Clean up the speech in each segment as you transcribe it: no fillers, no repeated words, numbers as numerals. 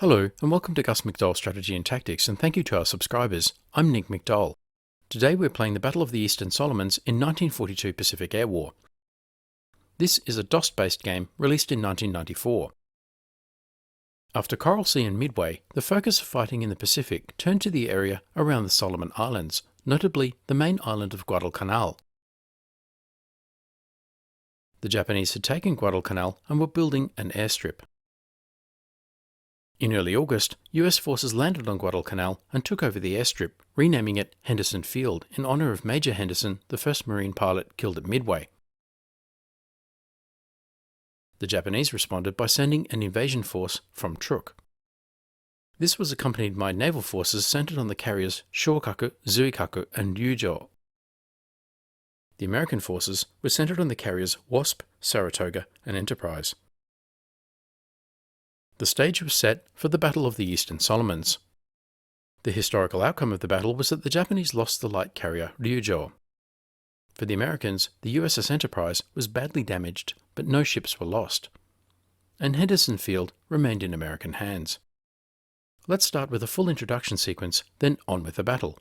Hello and welcome to Gus McDoll Strategy and Tactics, and thank you to our subscribers. I'm Nick McDoll. Today we're playing the Battle of the Eastern Solomons in 1942 Pacific Air War. This is a DOS-based game released in 1994. After Coral Sea and Midway, the focus of fighting in the Pacific turned to the area around the Solomon Islands, notably the main island of Guadalcanal. The Japanese had taken Guadalcanal and were building an airstrip. In early August, US forces landed on Guadalcanal and took over the airstrip, renaming it Henderson Field in honour of Major Henderson, the first Marine pilot killed at Midway. The Japanese responded by sending an invasion force from Truk. This was accompanied by naval forces centred on the carriers Shokaku, Zuikaku and Ryujo. The American forces were centred on the carriers Wasp, Saratoga and Enterprise. The stage was set for the Battle of the Eastern Solomons. The historical outcome of the battle was that the Japanese lost the light carrier Ryujo. For the Americans, the USS Enterprise was badly damaged, but no ships were lost, and Henderson Field remained in American hands. Let's start with a full introduction sequence, then on with the battle.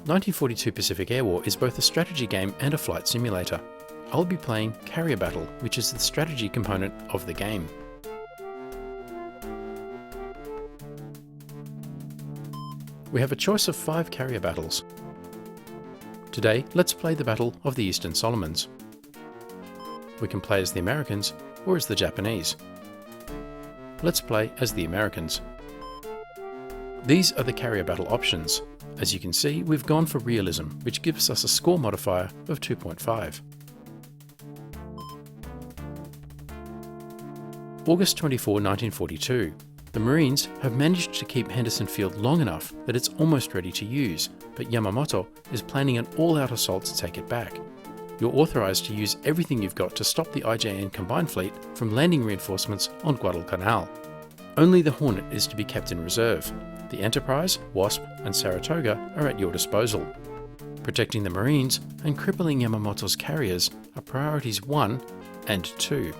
The 1942 Pacific Air War is both a strategy game and a flight simulator. I'll be playing Carrier Battle, which is the strategy component of the game. We have a choice of 5 carrier battles. Today, let's play the Battle of the Eastern Solomons. We can play as the Americans or as the Japanese. Let's play as the Americans. These are the carrier battle options. As you can see, we've gone for realism, which gives us a score modifier of 2.5. August 24, 1942. The Marines have managed to keep Henderson Field long enough that it's almost ready to use, but Yamamoto is planning an all-out assault to take it back. You're authorised to use everything you've got to stop the IJN Combined Fleet from landing reinforcements on Guadalcanal. Only the Hornet is to be kept in reserve. The Enterprise, Wasp and Saratoga are at your disposal. Protecting the Marines and crippling Yamamoto's carriers are priorities 1 and 2.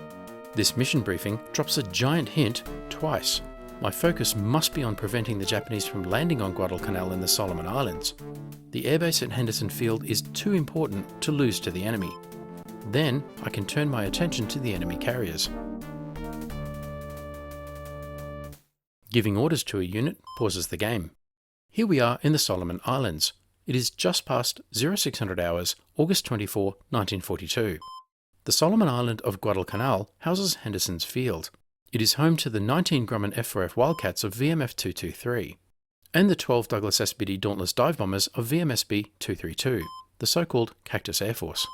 This mission briefing drops a giant hint twice. My focus must be on preventing the Japanese from landing on Guadalcanal in the Solomon Islands. The airbase at Henderson Field is too important to lose to the enemy. Then I can turn my attention to the enemy carriers. Giving orders to a unit pauses the game. Here we are in the Solomon Islands. It is just past 0600 hours, August 24, 1942. The Solomon Island of Guadalcanal houses Henderson's Field. It is home to the 19 Grumman F4F Wildcats of VMF 223 and the 12 Douglas SBD Dauntless dive bombers of VMSB 232, the so-called Cactus Air Force.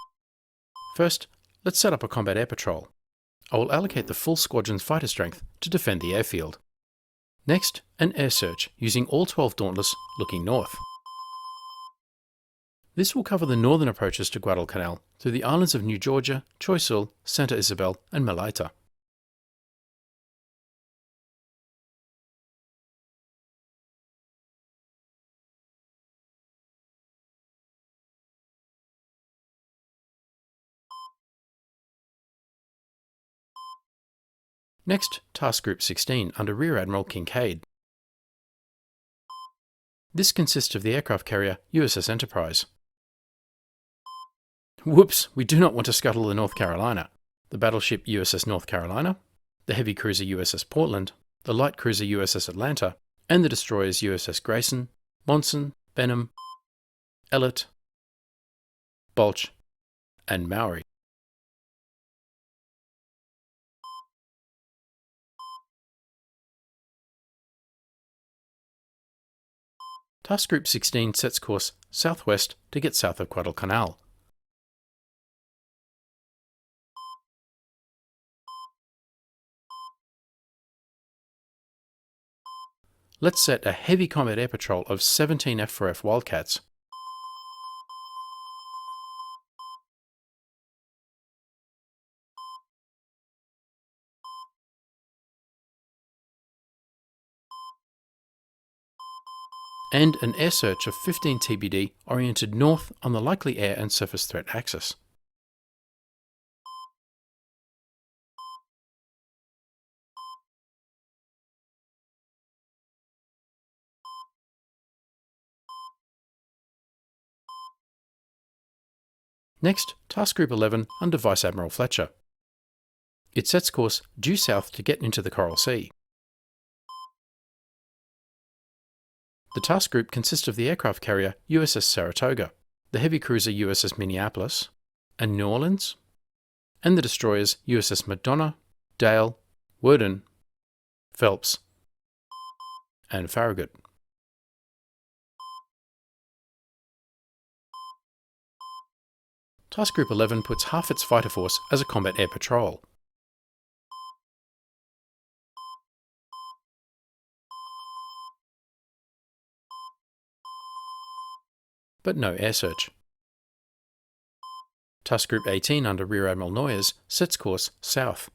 First, let's set up a combat air patrol. I will allocate the full squadron's fighter strength to defend the airfield. Next, an air search using all 12 Dauntless looking north. This will cover the northern approaches to Guadalcanal through the islands of New Georgia, Choiseul, Santa Isabel and Malaita. Next, Task Group 16 under Rear Admiral Kincaid. This consists of the aircraft carrier USS Enterprise. Whoops, we do not want to scuttle the North Carolina. The battleship USS North Carolina, the heavy cruiser USS Portland, the light cruiser USS Atlanta, and the destroyers USS Grayson, Monson, Benham, Ellet, Balch, and Maori. Task Group 16 sets course southwest to get south of Guadalcanal. Let's set a heavy combat air patrol of 17 F4F Wildcats. And an air search of 15 TBD oriented north on the likely air and surface threat axis. Next, Task Group 11 under Vice Admiral Fletcher. It sets course due south to get into the Coral Sea. The task group consists of the aircraft carrier USS Saratoga, the heavy cruiser USS Minneapolis and New Orleans, and the destroyers USS Madonna, Dale, Worden, Phelps, and Farragut. Task Group 11 puts half its fighter force as a combat air patrol. But no air search. Task Group 18 under Rear Admiral Noyes sets course south.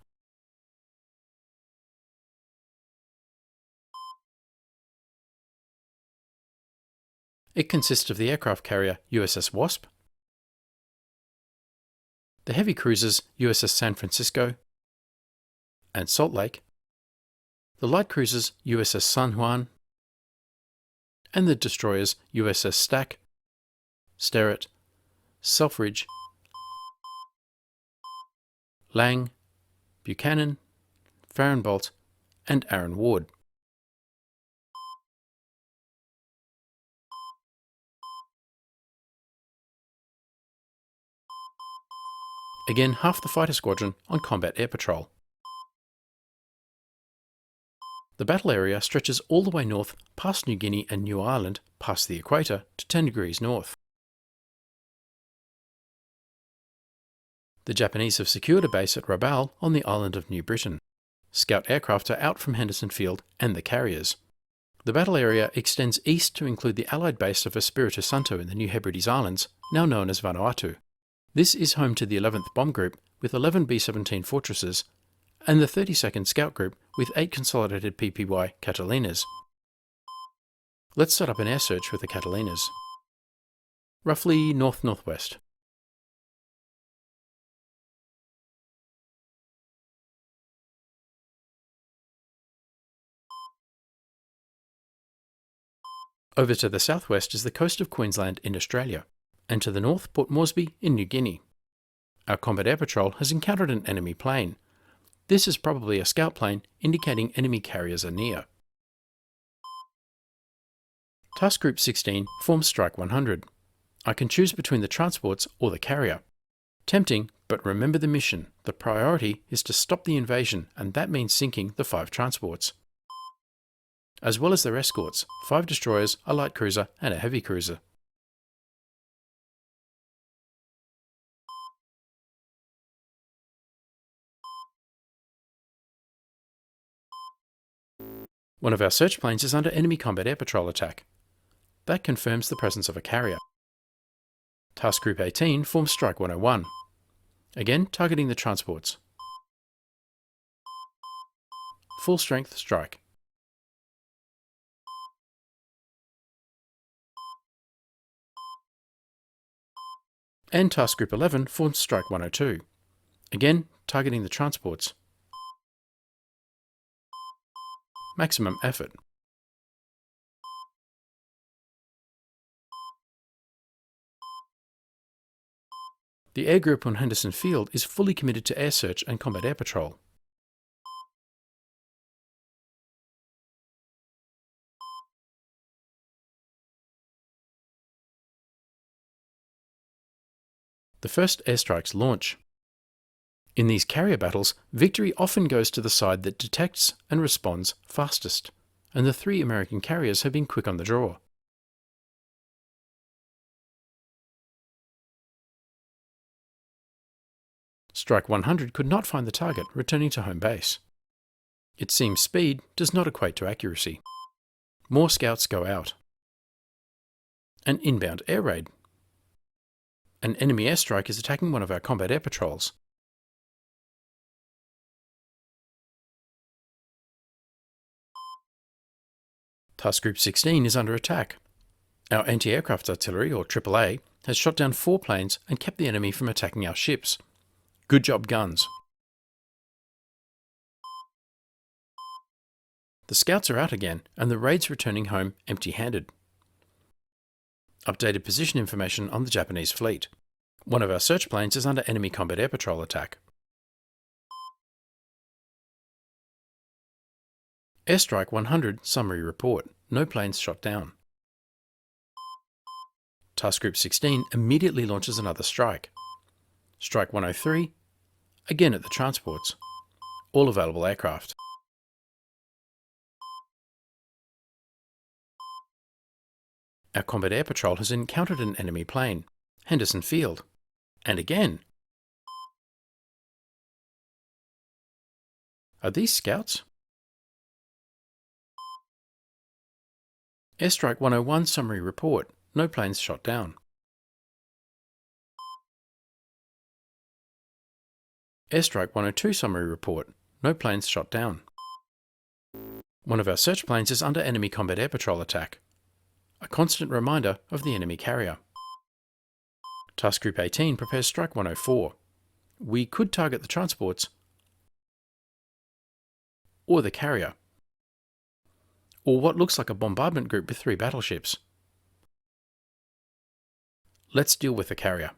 It consists of the aircraft carrier USS Wasp, the heavy cruisers USS San Francisco and Salt Lake, the light cruisers USS San Juan, and the destroyers USS Stack, Sterrett, Selfridge, Lang, Buchanan, Fahrenbolt, and Aaron Ward. Again, half the fighter squadron on combat air patrol. The battle area stretches all the way north past New Guinea and New Ireland, past the equator, to 10 degrees north. The Japanese have secured a base at Rabaul on the island of New Britain. Scout aircraft are out from Henderson Field and the carriers. The battle area extends east to include the Allied base of Espiritu Santo in the New Hebrides Islands, now known as Vanuatu. This is home to the 11th Bomb Group with 11 B-17 Fortresses and the 32nd Scout Group with 8 consolidated PPY Catalinas. Let's set up an air search with the Catalinas. Roughly north-northwest. Over to the southwest is the coast of Queensland in Australia, and to the north Port Moresby in New Guinea. Our combat air patrol has encountered an enemy plane. This is probably a scout plane indicating enemy carriers are near. Task Group 16 forms Strike 100. I can choose between the transports or the carrier. Tempting, but remember the mission. The priority is to stop the invasion, and that means sinking the 5 transports. As well as their escorts, 5 destroyers, a light cruiser, and a heavy cruiser. One of our search planes is under enemy combat air patrol attack. That confirms the presence of a carrier. Task Group 18 forms Strike 101. Again, targeting the transports. Full strength strike. And Task Group 11 forms Strike 102. Again, targeting the transports. Maximum effort. The air group on Henderson Field is fully committed to air search and combat air patrol. The first airstrikes launch. In these carrier battles, victory often goes to the side that detects and responds fastest, and the 3 American carriers have been quick on the draw. Strike 100 could not find the target, returning to home base. It seems speed does not equate to accuracy. More scouts go out. An inbound air raid. An enemy airstrike is attacking one of our combat air patrols. Task Group 16 is under attack. Our anti-aircraft artillery, or AAA, has shot down 4 planes and kept the enemy from attacking our ships. Good job, guns. The scouts are out again, and the raid's returning home empty-handed. Updated position information on the Japanese fleet. One of our search planes is under enemy combat air patrol attack. Airstrike 100 summary report. No planes shot down. Task Group 16 immediately launches another strike. Strike 103, again at the transports. All available aircraft. Our combat air patrol has encountered an enemy plane, Henderson Field. And again. Are these scouts? Airstrike 101 summary report. No planes shot down. Airstrike 102 summary report. No planes shot down. One of our search planes is under enemy combat air patrol attack. A constant reminder of the enemy carrier. Task Group 18 prepares Strike 104. We could target the transports or the carrier, or what looks like a bombardment group with 3 battleships. Let's deal with the carrier.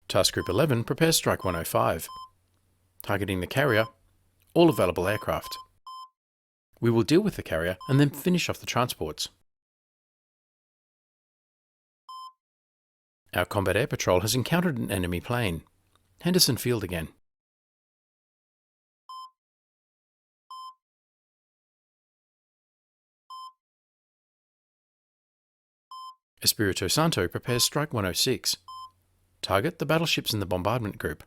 Task Group 11 prepares Strike 105. Targeting the carrier, all available aircraft. We will deal with the carrier and then finish off the transports. Our combat air patrol has encountered an enemy plane. Henderson Field again. Espirito Santo prepares Strike 106. Target the battleships in the bombardment group.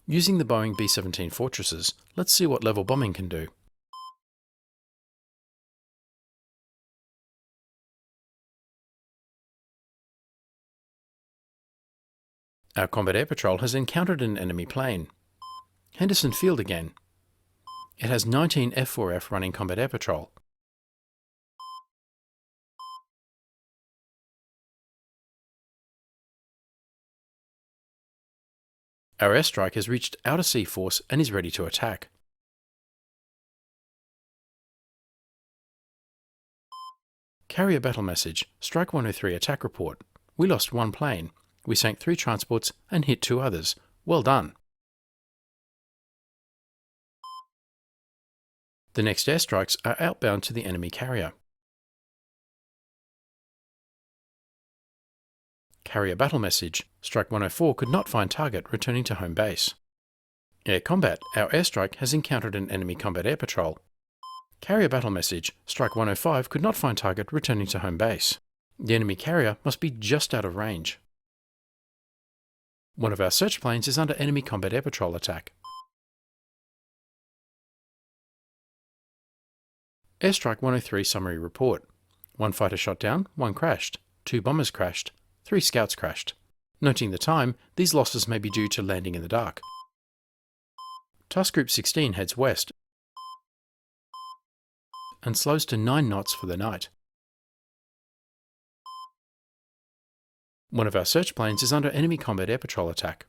Using the Boeing B-17 Fortresses, let's see what level bombing can do. Our combat air patrol has encountered an enemy plane. Henderson Field again. It has 19 F4F running combat air patrol. Our airstrike has reached outer sea force and is ready to attack. Carrier battle message, Strike 103 attack report. We lost 1 plane. We sank 3 transports and hit 2 others. Well done. The next airstrikes are outbound to the enemy carrier. Carrier battle message, Strike 104 could not find target, returning to home base. Air combat, our airstrike has encountered an enemy combat air patrol. Carrier battle message, Strike 105 could not find target, returning to home base. The enemy carrier must be just out of range. One of our search planes is under enemy combat air patrol attack. Airstrike 103 summary report. 1 fighter shot down, 1 crashed, 2 bombers crashed, 3 scouts crashed. Noting the time, these losses may be due to landing in the dark. Task Group 16 heads west and slows to 9 knots for the night. One of our search planes is under enemy combat air patrol attack.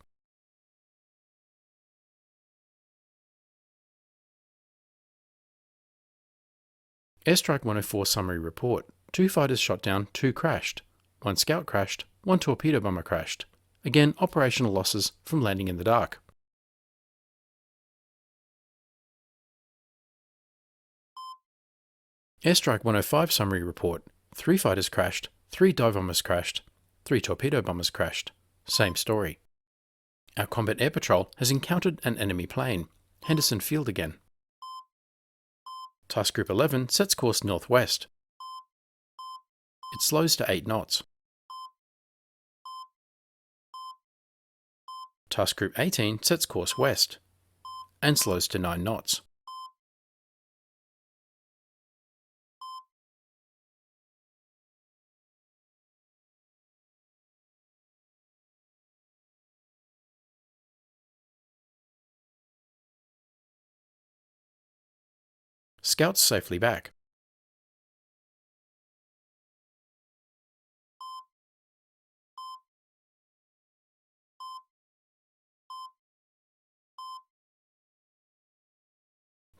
Airstrike 104 summary report. 2 fighters shot down, 2 crashed. 1 scout crashed, 1 torpedo bomber crashed. Again, operational losses from landing in the dark. Airstrike 105 summary report. 3 fighters crashed, 3 dive bombers crashed, 3 torpedo bombers crashed. Same story. Our combat air patrol has encountered an enemy plane. Henderson Field again. Task Group 11 sets course northwest. It slows to 8 knots. Task Group 18 sets course west and slows to 9 knots. Scouts safely back.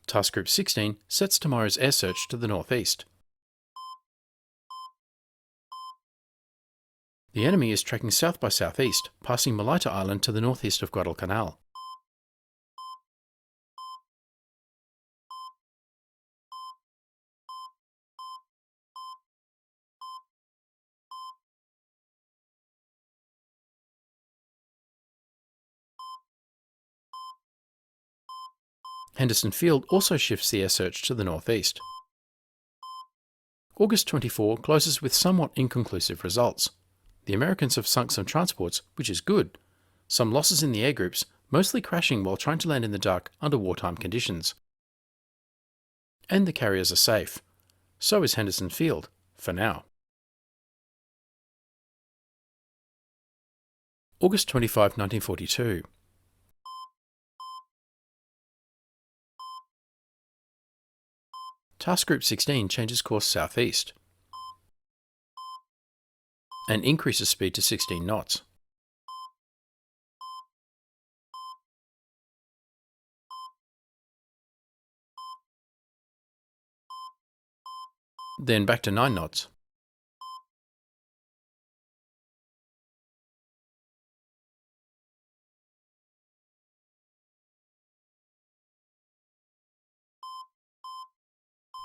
Task Group 16 sets tomorrow's air search to the northeast. The enemy is tracking south by southeast, passing Malaita Island to the northeast of Guadalcanal. Henderson Field also shifts the air search to the northeast. August 24 closes with somewhat inconclusive results. The Americans have sunk some transports, which is good. Some losses in the air groups, mostly crashing while trying to land in the dark under wartime conditions. And the carriers are safe. So is Henderson Field, for now. August 25, 1942. Task Group 16 changes course southeast and increases speed to 16 knots. Then back to 9 knots.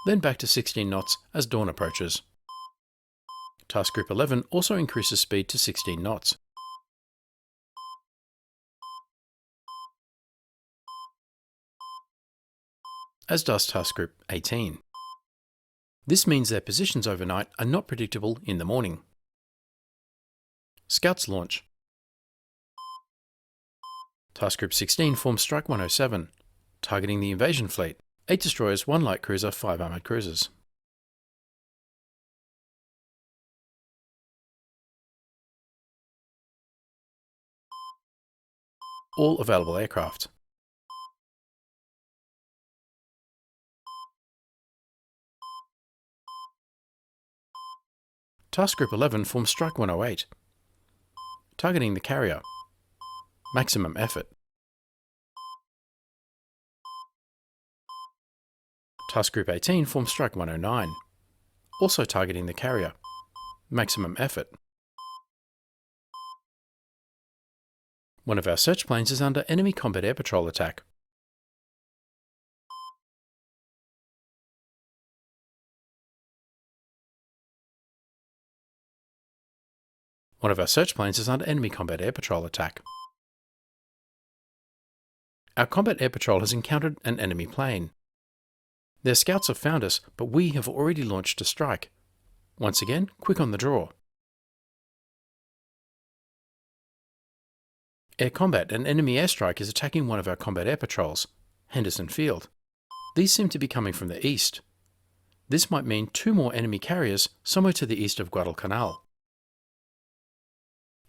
Then back to 16 knots as dawn approaches. Task Group 11 also increases speed to 16 knots. As does Task Group 18. This means their positions overnight are not predictable in the morning. Scouts launch. Task Group 16 forms Strike 107, targeting the invasion fleet. 8 destroyers, 1 light cruiser, 5 armoured cruisers. All available aircraft. Task Group 11 forms Strike 108, targeting the carrier. Maximum effort. Task Group 18 forms Strike 109, also targeting the carrier. Maximum effort. One of our search planes is under enemy combat air patrol attack. One of our search planes is under enemy combat air patrol attack. Our combat air patrol has encountered an enemy plane. Their scouts have found us, but we have already launched a strike. Once again, quick on the draw. Air combat, an enemy airstrike is attacking one of our combat air patrols, Henderson Field. These seem to be coming from the east. This might mean 2 more enemy carriers somewhere to the east of Guadalcanal.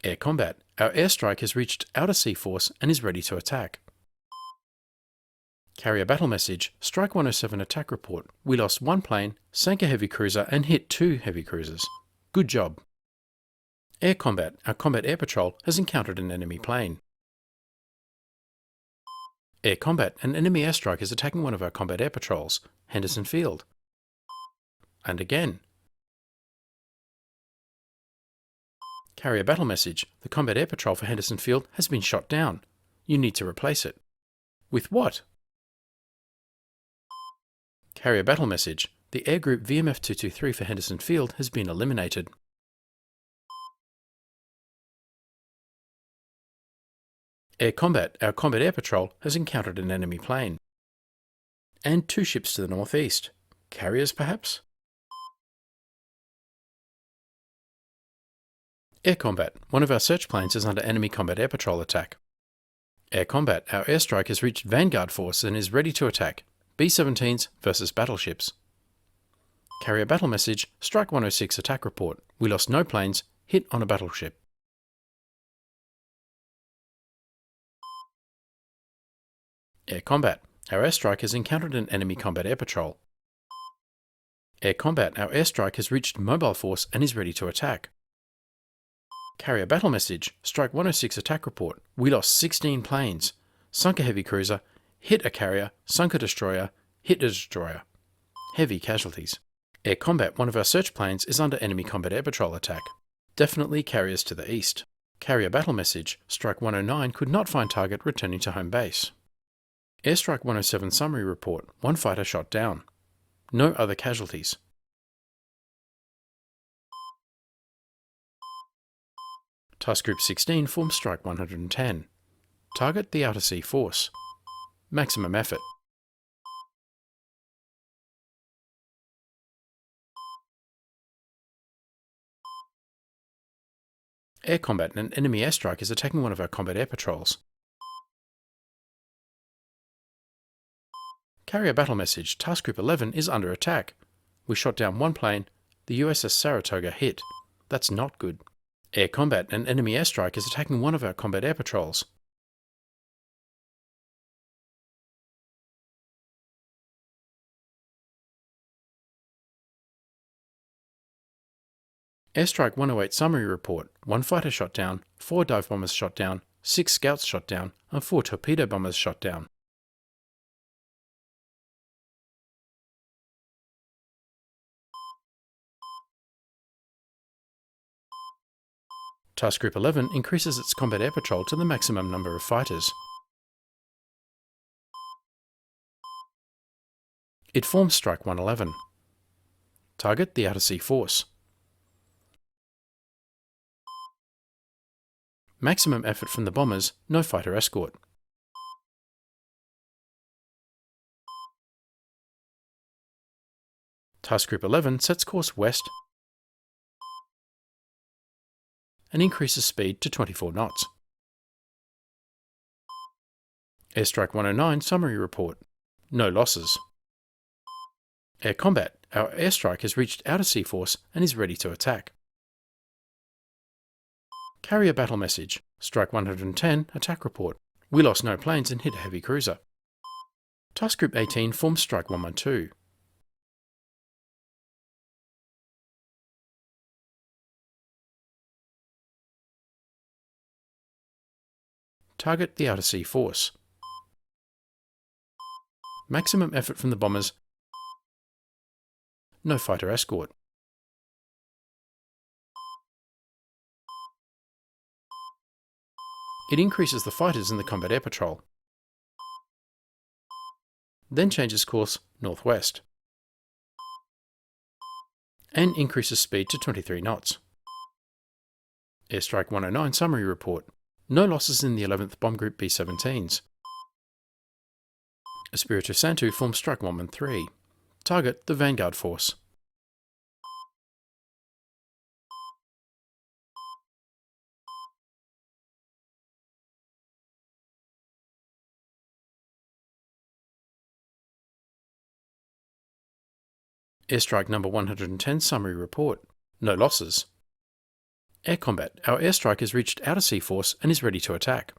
Air combat, our airstrike has reached outer sea force and is ready to attack. Carrier battle message, Strike 107 attack report. We lost 1 plane, sank a heavy cruiser and hit 2 heavy cruisers. Good job. Air combat, our combat air patrol has encountered an enemy plane. Air combat, an enemy airstrike is attacking one of our combat air patrols, Henderson Field. And again. Carrier battle message, the combat air patrol for Henderson Field has been shot down. You need to replace it. With what? Carrier battle message, the air group VMF-223 for Henderson Field has been eliminated. Air combat, our combat air patrol has encountered an enemy plane. And 2 ships to the northeast. Carriers, perhaps? Air combat, one of our search planes is under enemy combat air patrol attack. Air combat, our airstrike has reached Vanguard force and is ready to attack. B-17s versus battleships. Carrier battle message, Strike 106 attack report. We lost no planes, hit on a battleship. Air combat, our airstrike has encountered an enemy combat air patrol. Air combat, our airstrike has reached mobile force and is ready to attack. Carrier battle message, Strike 106 attack report. We lost 16 planes, sunk a heavy cruiser, hit a carrier, sunk a destroyer, hit a destroyer. Heavy casualties. Air combat, one of our search planes is under enemy combat air patrol attack. Definitely carriers to the east. Carrier battle message, Strike 109 could not find target returning to home base. Airstrike 107 summary report, 1 fighter shot down. No other casualties. Task Group 16 forms Strike 110. Target the outer sea force. Maximum effort. Air combat, an enemy airstrike is attacking one of our combat air patrols. Carrier battle message, Task Group 11 is under attack. We shot down 1 plane, the USS Saratoga hit. That's not good. Air combat, an enemy airstrike is attacking one of our combat air patrols. Airstrike 108 summary report, 1 fighter shot down, 4 dive bombers shot down, 6 scouts shot down, and 4 torpedo bombers shot down. Task Group 11 increases its combat air patrol to the maximum number of fighters. It forms Strike 111. Target the outer sea force. Maximum effort from the bombers, no fighter escort. Task Group 11 sets course west and increases speed to 24 knots. Airstrike 109 summary report. No losses. Air combat, our airstrike has reached outer sea force and is ready to attack. Carrier battle message, Strike 110 attack report. We lost no planes and hit a heavy cruiser. Task Group 18 forms Strike 112. Target the outer sea force. Maximum effort from the bombers, no fighter escort. It increases the fighters in the combat air patrol, then changes course northwest, and increases speed to 23 knots. Airstrike 109 summary report. No losses in the 11th Bomb Group B-17s. Espiritu Santo forms Strike 113. Target the Vanguard force. Airstrike number 110 summary report. No losses. Air combat. Our airstrike has reached outer sea force and is ready to attack.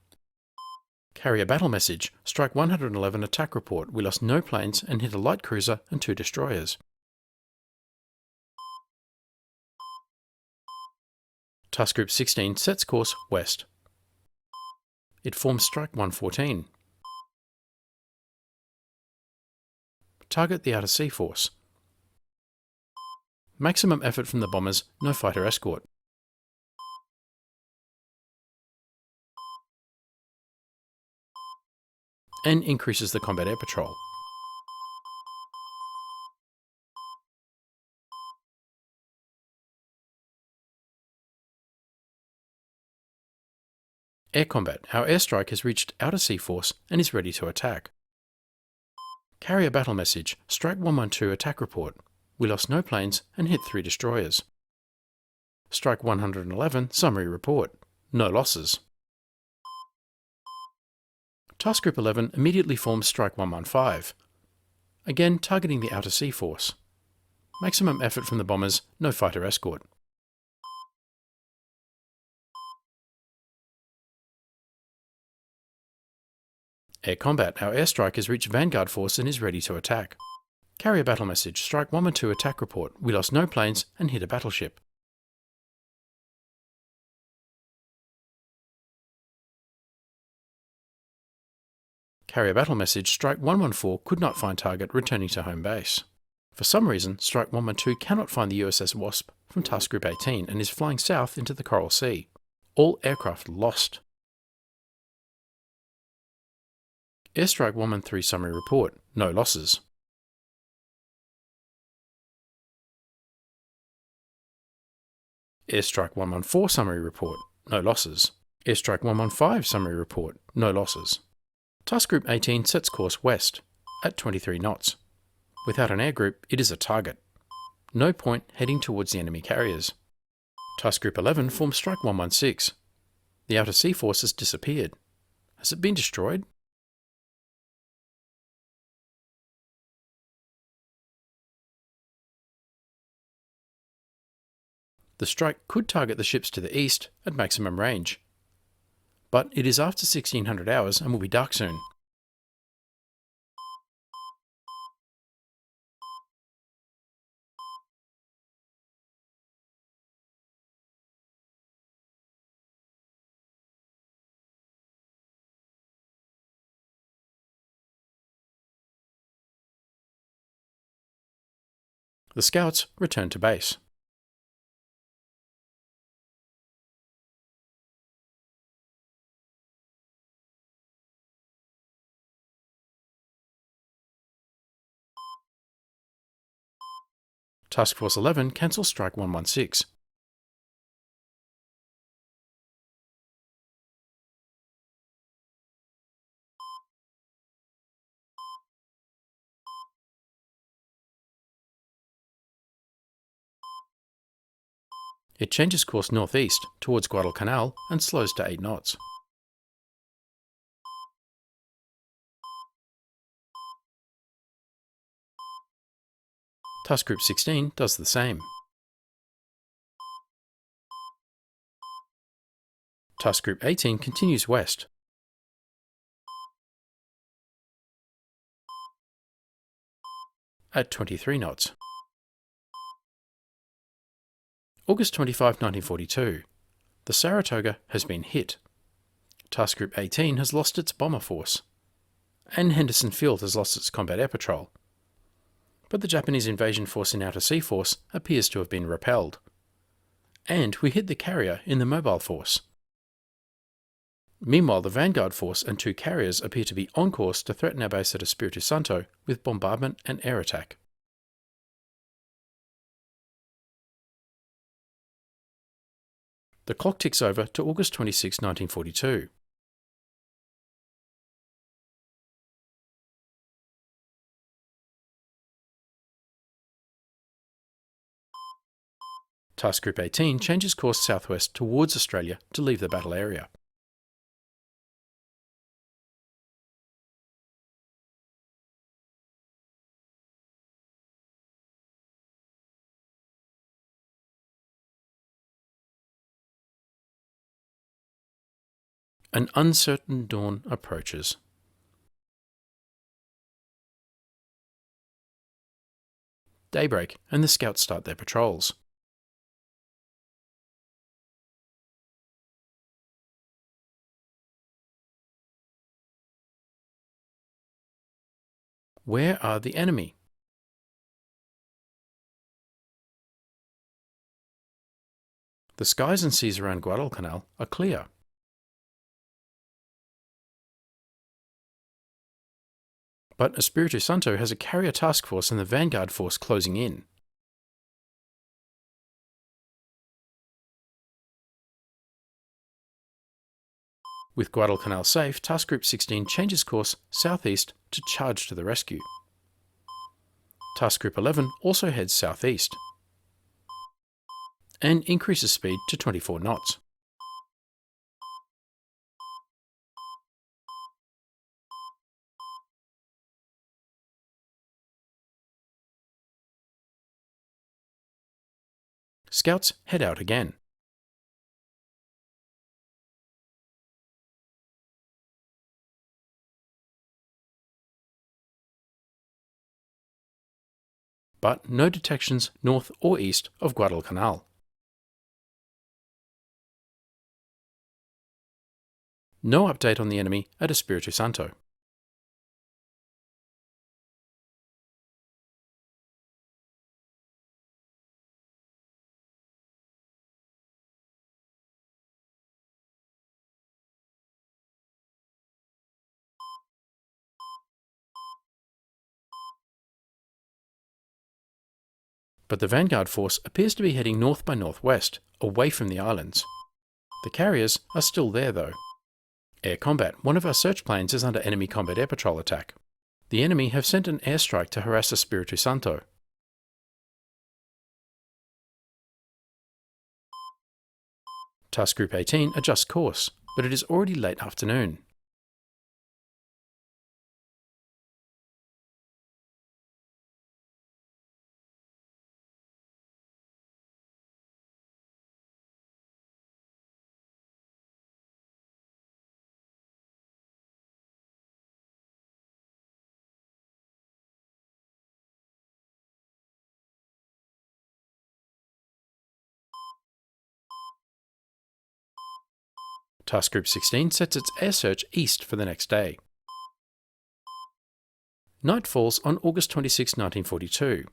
Carrier battle message. Strike 111 attack report. We lost no planes and hit a light cruiser and 2 destroyers. Task Group 16 sets course west. It forms Strike 114. Target the outer sea force. Maximum effort from the bombers, no fighter escort. And increases the combat air patrol. Air combat. Our airstrike has reached outer sea force and is ready to attack. Carrier battle message. Strike 112 attack report. We lost no planes and hit 3 destroyers. Strike 111 summary report. No losses. Task Group 11 immediately forms Strike 115. Again targeting the outer sea force. Maximum effort from the bombers, no fighter escort. Air combat. Our airstrike has reached Vanguard force and is ready to attack. Carrier battle message. Strike 112 attack report. We lost no planes and hit a battleship. Carrier battle message. Strike 114 could not find target, returning to home base. For some reason, Strike 112 cannot find the USS Wasp from Task Group 18 and is flying south into the Coral Sea. All aircraft lost. Airstrike 113 summary report. No losses. Airstrike 114 summary report. No losses. Airstrike 115 summary report. No losses. Task Group 18 sets course west at 23 knots. Without an air group, it is a target. No point heading towards the enemy carriers. Task Group 11 forms Strike 116. The outer sea force has disappeared. Has it been destroyed? The strike could target the ships to the east at maximum range. But it is after 1600 hours and will be dark soon. The scouts return to base. Task Force 11 cancels Strike 116. It changes course northeast towards Guadalcanal and slows to 8 knots. Task Group 16 does the same. Task Group 18 continues west. At 23 knots. August 25, 1942. The Saratoga has been hit. Task Group 18 has lost its bomber force. And Henderson Field has lost its combat air patrol. But the Japanese invasion force in outer sea force appears to have been repelled. And we hit the carrier in the mobile force. Meanwhile, the Vanguard force and 2 carriers appear to be on course to threaten our base at Espiritu Santo with bombardment and air attack. The clock ticks over to August 26, 1942. Task Group 18 changes course southwest towards Australia to leave the battle area. An uncertain dawn approaches. Daybreak, and the scouts start their patrols. Where are the enemy? The skies and seas around Guadalcanal are clear. But Espiritu Santo has a carrier task force and the vanguard force closing in. With Guadalcanal safe, Task Group 16 changes course southeast to charge to the rescue. Task Group 11 also heads southeast and increases speed to 24 knots. Scouts head out again. But no detections north or east of Guadalcanal. No update on the enemy at Espiritu Santo. But the vanguard force appears to be heading north by northwest, away from the islands. The carriers are still there though. Air combat. One of our search planes is under enemy combat air patrol attack. The enemy have sent an airstrike to harass Espiritu Santo. Task Group 18 adjusts course, but it is already late afternoon. Task Group 16 sets its air search east for the next day. Night falls on August 26, 1942,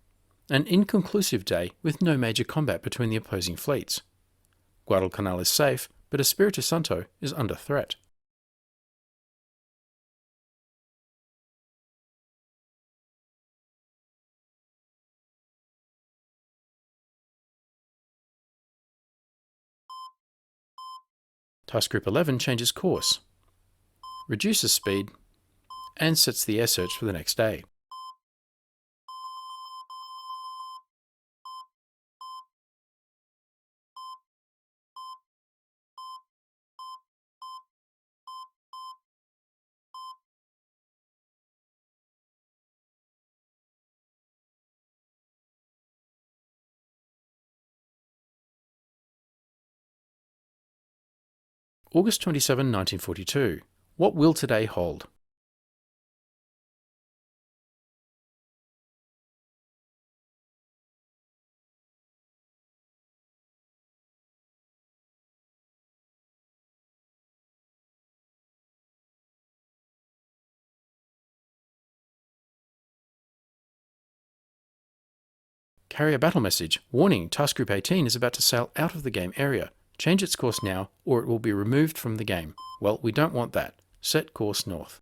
an inconclusive day with no major combat between the opposing fleets. Guadalcanal is safe, but Espiritu Santo is under threat. Task Group 11 changes course, reduces speed, and sets the air search for the next day. August 27, 1942. What will today hold? Carrier battle message. Warning, Task Group 18 is about to sail out of the game area. Change its course now, or it will be removed from the game. Well, we don't want that. Set course north.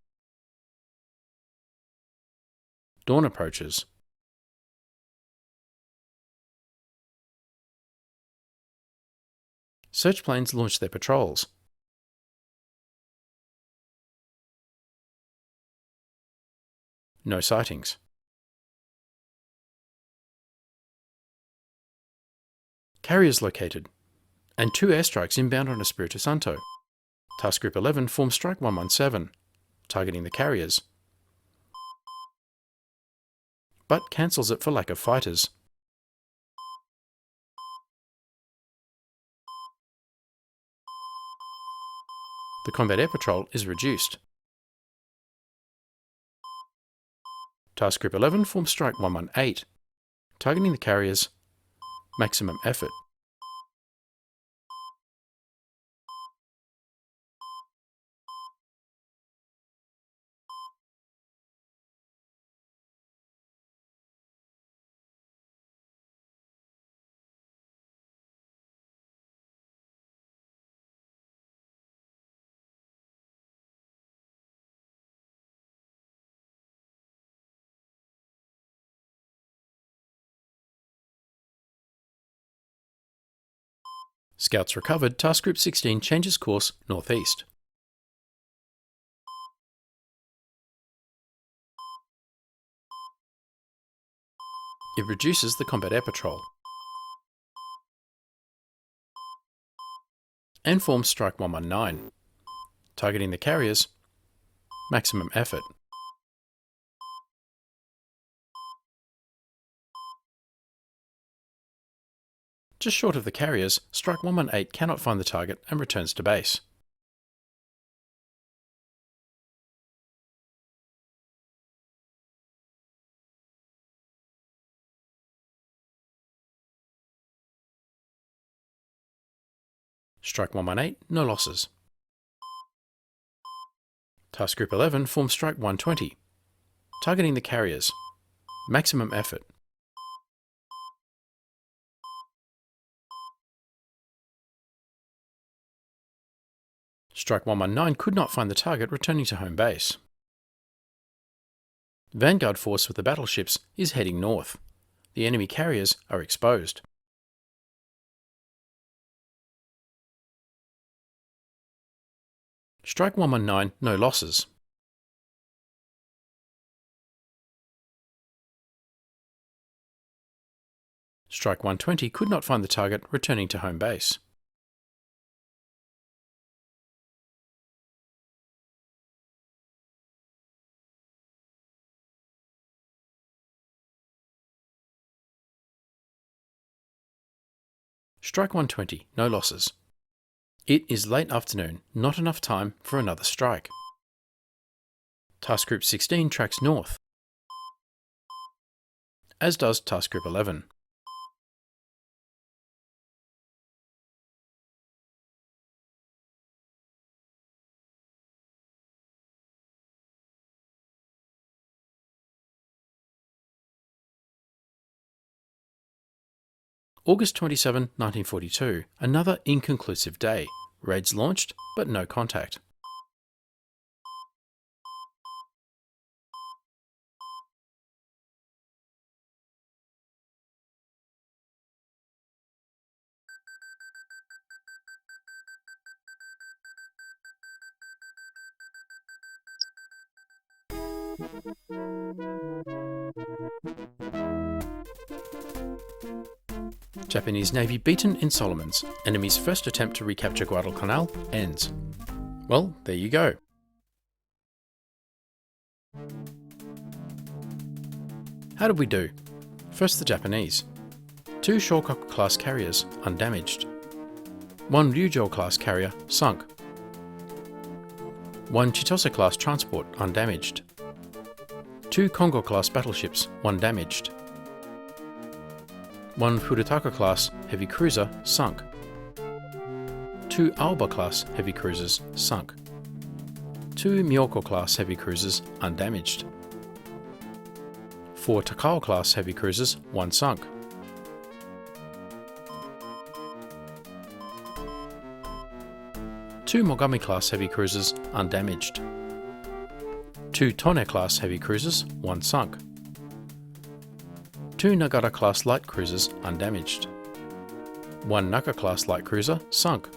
Dawn approaches. Search planes launch their patrols. No sightings. Carriers located, and 2 airstrikes inbound on Espiritu Santo. Task Group 11 forms Strike 117, targeting the carriers, but cancels it for lack of fighters. The combat air patrol is reduced. Task Group 11 forms Strike 118, targeting the carriers. Maximum effort. Scouts recovered. Task Group 16 changes course northeast. It reduces the combat air patrol and forms Strike 119, targeting the carriers. Maximum effort. Just short of the carriers, Strike 118 cannot find the target and returns to base. Strike 118, no losses. Task Group 11 forms Strike 120, targeting the carriers. Maximum effort. Strike 119 could not find the target, returning to home base. Vanguard force with the battleships is heading north. The enemy carriers are exposed. Strike 119, no losses. Strike 120 could not find the target, returning to home base. Strike 120, no losses. It is late afternoon, not enough time for another strike. Task Group 16 tracks north, as does Task Group 11. August 27, 1942, another inconclusive day. Raids launched, but no contact. Japanese Navy beaten in Solomons. Enemy's first attempt to recapture Guadalcanal ends. Well, there you go. How did we do? First, the Japanese. 2 Shokaku-class carriers undamaged. 1 Ryujo-class carrier sunk. 1 Chitose-class transport undamaged. 2 Kongo-class battleships, 1 damaged. 1 Furutaka-class heavy cruiser sunk. 2 Aoba-class heavy cruisers sunk. 2 Miyoko-class heavy cruisers undamaged. 4 Takao-class heavy cruisers, 1 sunk. 2 Mogami-class heavy cruisers undamaged. 2 Tone-class heavy cruisers, 1 sunk. 2 Nagara-class light cruisers undamaged. 1 Naka-class light cruiser sunk.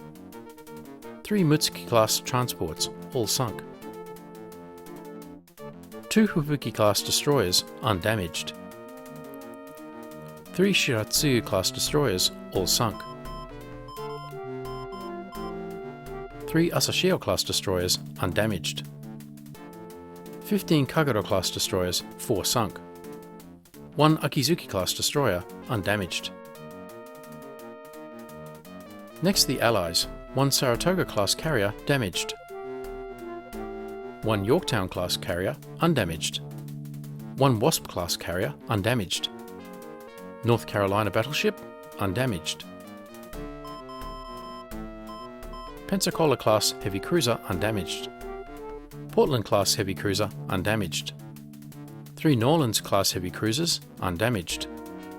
3 Mutsuki-class transports, all sunk. 2 Fubuki-class destroyers undamaged. 3 Shiratsuyu-class destroyers, all sunk. 3 Asashio-class destroyers undamaged. 15 Kagero-class destroyers, 4 sunk. 1 Akizuki-class destroyer undamaged. Next, the Allies. 1 Saratoga-class carrier damaged. 1 Yorktown-class carrier, undamaged. 1 Wasp-class carrier, undamaged. North Carolina battleship, undamaged. Pensacola-class heavy cruiser, undamaged. Portland-class heavy cruiser, undamaged. 3 New Orleans-class heavy cruisers, undamaged.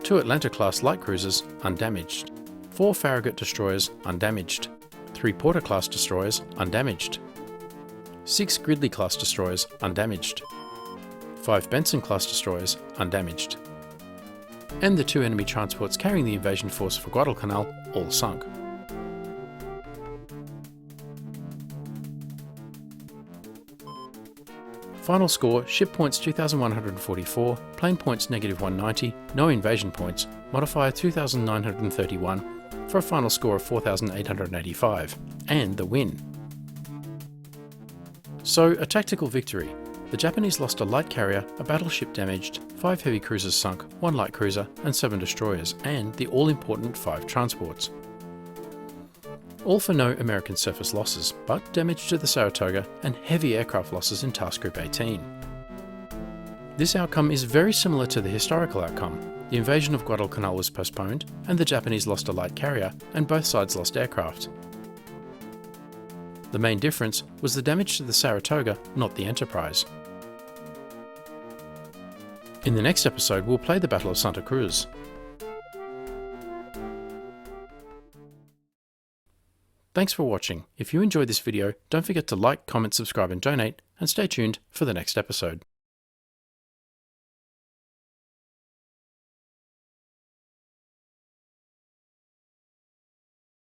2 Atlanta-class light cruisers, undamaged. 4 Farragut destroyers, undamaged. 3 Porter-class destroyers, undamaged. 6 Gridley-class destroyers, undamaged. 5 Benson-class destroyers, undamaged. And the 2 enemy transports carrying the invasion force for Guadalcanal, all sunk. Final score: ship points 2,144, plane points -190, no invasion points, modifier 2,931, for a final score of 4,885, and the win. So, a tactical victory. The Japanese lost a light carrier, a battleship damaged, 5 heavy cruisers sunk, 1 light cruiser, and 7 destroyers, and the all-important 5 transports. All for no American surface losses, but damage to the Saratoga and heavy aircraft losses in Task Group 18. This outcome is very similar to the historical outcome. The invasion of Guadalcanal was postponed, and the Japanese lost a light carrier, and both sides lost aircraft. The main difference was the damage to the Saratoga, not the Enterprise. In the next episode, we'll play the Battle of Santa Cruz. Thanks for watching. If you enjoyed this video, don't forget to like, comment, subscribe and donate, and stay tuned for the next episode.